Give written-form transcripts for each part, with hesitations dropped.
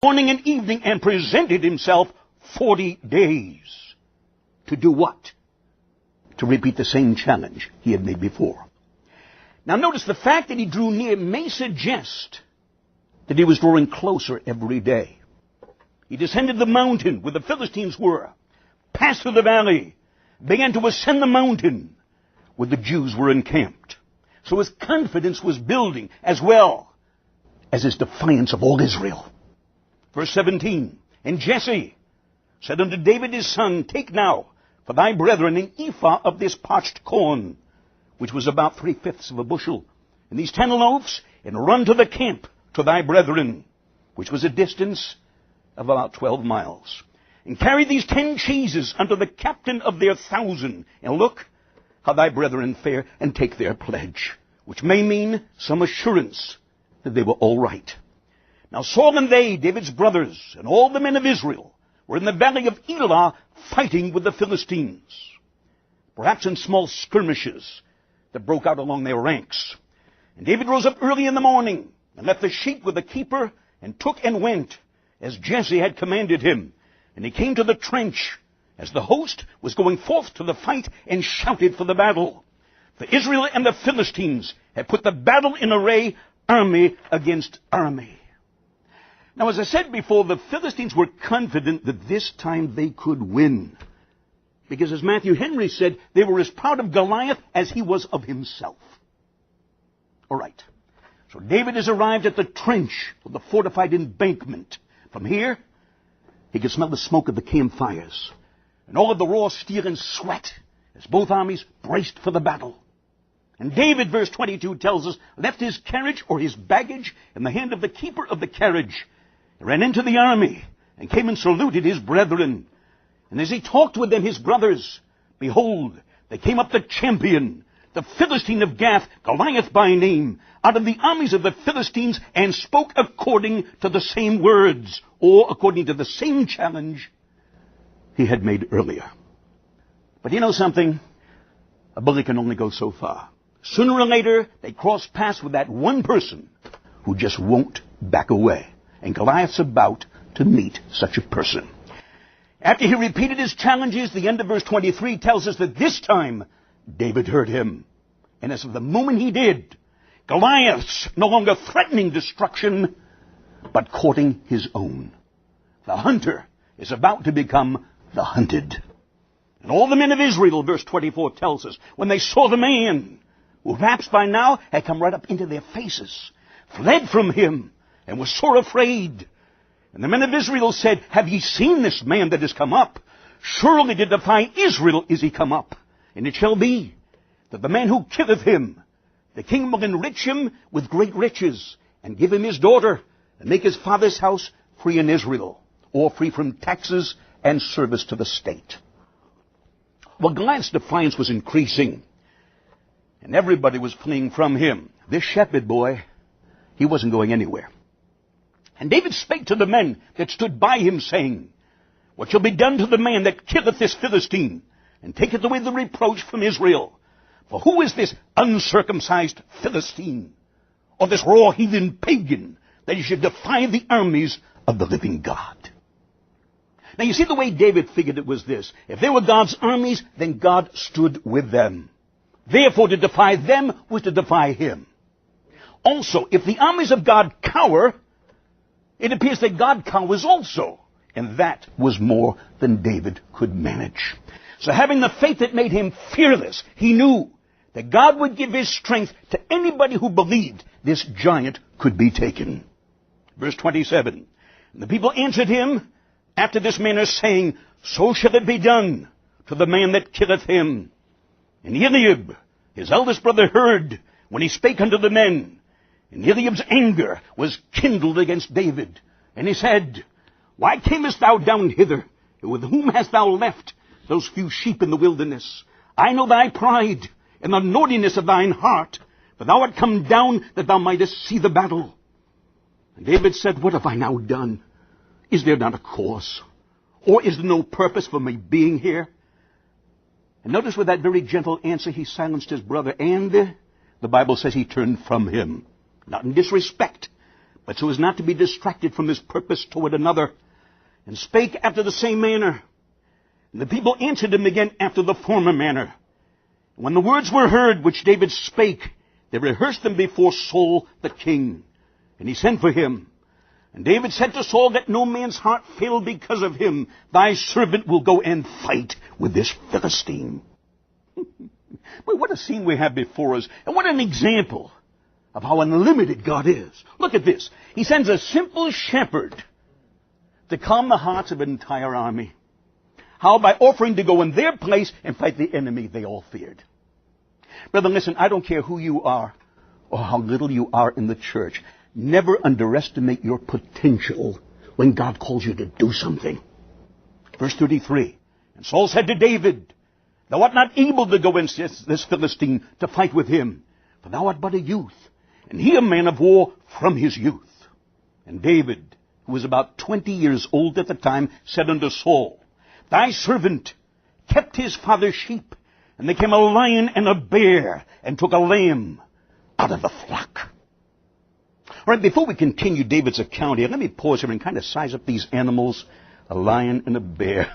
morning and evening and presented himself 40 days. To do what? To repeat the same challenge he had made before. Now notice the fact that he drew near may suggest that he was drawing closer every day. He descended the mountain where the Philistines were, passed through the valley, began to ascend the mountain where the Jews were encamped. So his confidence was building as well as his defiance of all Israel. Verse 17, and Jesse said unto David his son, take now for thy brethren an ephah of this parched corn, which was about 3/5 of a bushel, and these 10 loaves, and run to the camp to thy brethren, which was a distance of about 12 miles. And carry these 10 cheeses unto the captain of their 1,000, and look how thy brethren fare, and take their pledge, which may mean some assurance that they were all right. Now Saul and they, David's brothers, and all the men of Israel, were in the valley of Elah fighting with the Philistines, perhaps in small skirmishes that broke out along their ranks. And David rose up early in the morning and left the sheep with the keeper and took and went as Jesse had commanded him. And he came to the trench as the host was going forth to the fight and shouted for the battle. For Israel and the Philistines had put the battle in array, army against army. Now, as I said before, the Philistines were confident that this time they could win. Because as Matthew Henry said, they were as proud of Goliath as he was of himself. All right. So David has arrived at the trench of the fortified embankment. From here, he could smell the smoke of the campfires and all of the raw steel and sweat as both armies braced for the battle. And David, verse 22 tells us, left his carriage or his baggage in the hand of the keeper of the carriage, ran into the army, and came and saluted his brethren. And as he talked with them, his brothers, behold, they came up the champion, the Philistine of Gath, Goliath by name, out of the armies of the Philistines, and spoke according to the same words, or according to the same challenge he had made earlier. But you know something? A bullet can only go so far. Sooner or later, they cross paths with that one person who just won't back away. And Goliath's about to meet such a person. After he repeated his challenges, the end of verse 23 tells us that this time David heard him. And as of the moment he did, Goliath's no longer threatening destruction, but courting his own. The hunter is about to become the hunted. And all the men of Israel, verse 24 tells us, when they saw the man, who perhaps by now had come right up into their faces, fled from him, and was sore afraid. And the men of Israel said, have ye seen this man that is come up? Surely to defy Israel is he come up. And it shall be that the man who killeth him, the king will enrich him with great riches, and give him his daughter, and make his father's house free in Israel, or free from taxes and service to the state. Well, Goliath's defiance was increasing, and everybody was fleeing from him. This shepherd boy, he wasn't going anywhere. And David spake to the men that stood by him, saying, what shall be done to the man that killeth this Philistine, and taketh away the reproach from Israel? For who is this uncircumcised Philistine, or this raw heathen pagan, that he should defy the armies of the living God? Now you see, the way David figured it was this. If they were God's armies, then God stood with them. Therefore to defy them was to defy him. Also, if the armies of God cower, it appears that God cowers also. And that was more than David could manage. So having the faith that made him fearless, he knew that God would give his strength to anybody who believed this giant could be taken. Verse 27. And the people answered him after this manner, saying, so shall it be done to the man that killeth him. And Eliab, his eldest brother, heard when he spake unto the men. And Eliab's anger was kindled against David. And he said, why camest thou down hither? And with whom hast thou left those few sheep in the wilderness? I know thy pride and the naughtiness of thine heart, for thou art come down that thou mightest see the battle. And David said, what have I now done? Is there not a cause? Or is there no purpose for me being here? And notice with that very gentle answer, he silenced his brother, and the Bible says he turned from him. Not in disrespect, but so as not to be distracted from his purpose toward another, and spake after the same manner. And the people answered him again after the former manner. And when the words were heard which David spake, they rehearsed them before Saul the king. And he sent for him. And David said to Saul, let no man's heart fail because of him. Thy servant will go and fight with this Philistine. Boy, what a scene we have before us. And what an example of how unlimited God is. Look at this. He sends a simple shepherd to calm the hearts of an entire army. How? By offering to go in their place and fight the enemy they all feared. Brother, listen, I don't care who you are or how little you are in the church. Never underestimate your potential when God calls you to do something. Verse 33. And Saul said to David, thou art not able to go against this Philistine to fight with him, for thou art but a youth, and he a man of war from his youth. And David, who was about 20 years old at the time, said unto Saul, thy servant kept his father's sheep, and there came a lion and a bear, and took a lamb out of the flock. All right, before we continue David's account here, let me pause here and kind of size up these animals, a lion and a bear.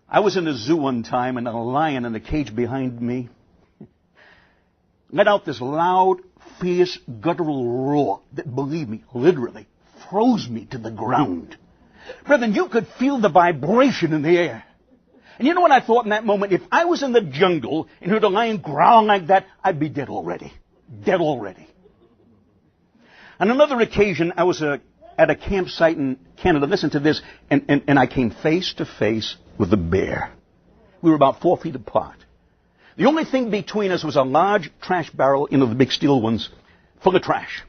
I was in a zoo one time, and a lion in a cage behind me let out this loud, fierce, guttural roar that, believe me, literally froze me to the ground. Brethren, you could feel the vibration in the air. And you know what I thought in that moment? If I was in the jungle and heard a lion growl like that, I'd be dead already. Dead already. On another occasion, I was at a campsite in Canada. Listen to this. And I came face to face with a bear. We were about 4 feet apart. The only thing between us was a large trash barrel, the big steel ones, full of trash.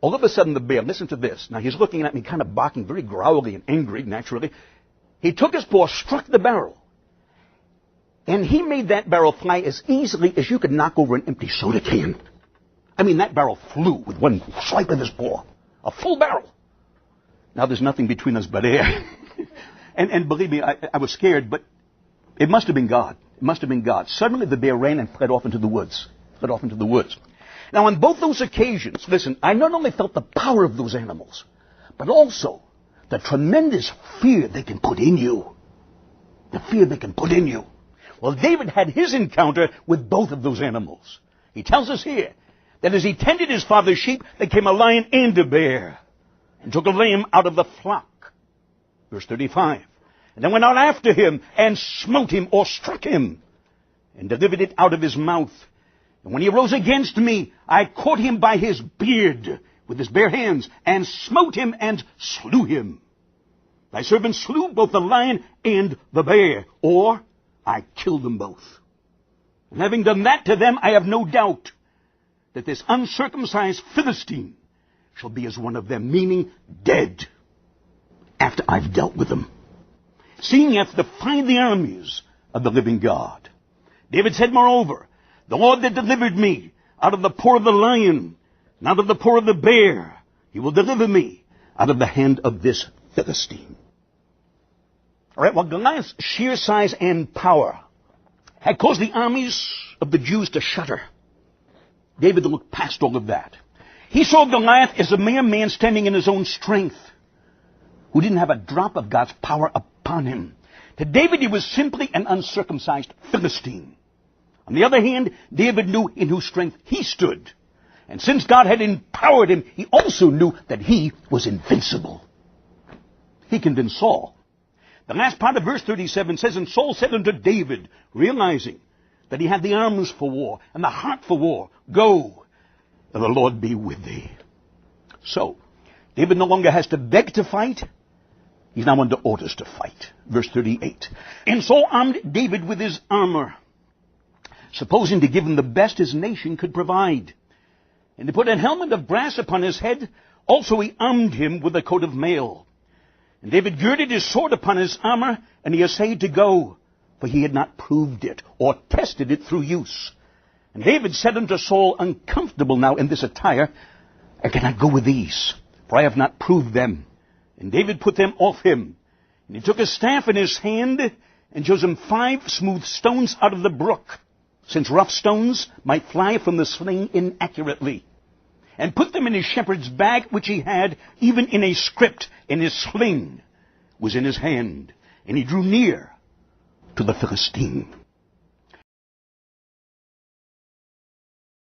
All of a sudden, the bear, listen to this. Now, he's looking at me, kind of barking, very growly and angry, naturally. He took his paw, struck the barrel. And he made that barrel fly as easily as you could knock over an empty soda can. I mean, that barrel flew with one swipe of his paw. A full barrel. Now, there's nothing between us but air. and believe me, I was scared, but it must have been God. It must have been God. Suddenly, the bear ran and fled off into the woods. Now, on both those occasions, listen, I not only felt the power of those animals, but also the tremendous fear they can put in you. The fear they can put in you. Well, David had his encounter with both of those animals. He tells us here that as he tended his father's sheep, there came a lion and a bear, and took a lamb out of the flock. Verse 35. And then went out after him, and smote him, or struck him, and delivered it out of his mouth. And when he arose against me, I caught him by his beard with his bare hands, and smote him, and slew him. Thy servant slew both the lion and the bear, or I killed them both. And having done that to them, I have no doubt that this uncircumcised Philistine shall be as one of them, meaning dead, after I've dealt with them. Seeing he hath defied the armies of the living God. David said, moreover, the Lord that delivered me out of the paw of the lion, and out of the paw of the bear, he will deliver me out of the hand of this Philistine. All right, well, Goliath's sheer size and power had caused the armies of the Jews to shudder. David looked past all of that. He saw Goliath as a mere man standing in his own strength, who didn't have a drop of God's power upon him. To David, he was simply an uncircumcised Philistine. On the other hand, David knew in whose strength he stood. And since God had empowered him, he also knew that he was invincible. He convinced Saul. The last part of verse 37 says, and Saul said unto David, realizing that he had the arms for war and the heart for war, go, and the Lord be with thee. So, David no longer has to beg to fight. He's now under orders to fight. Verse 38. And Saul armed David with his armor, supposing to give him the best his nation could provide. And he put a helmet of brass upon his head. Also he armed him with a coat of mail. And David girded his sword upon his armor, and he essayed to go, for he had not proved it, or tested it through use. And David said unto Saul, uncomfortable now in this attire, I cannot go with these, for I have not proved them. And David put them off him. And he took his staff in his hand, and chose him 5 smooth stones out of the brook, since rough stones might fly from the sling inaccurately. and put them in his shepherd's bag, which he had, even in a script, and his sling was in his hand. And he drew near to the Philistine.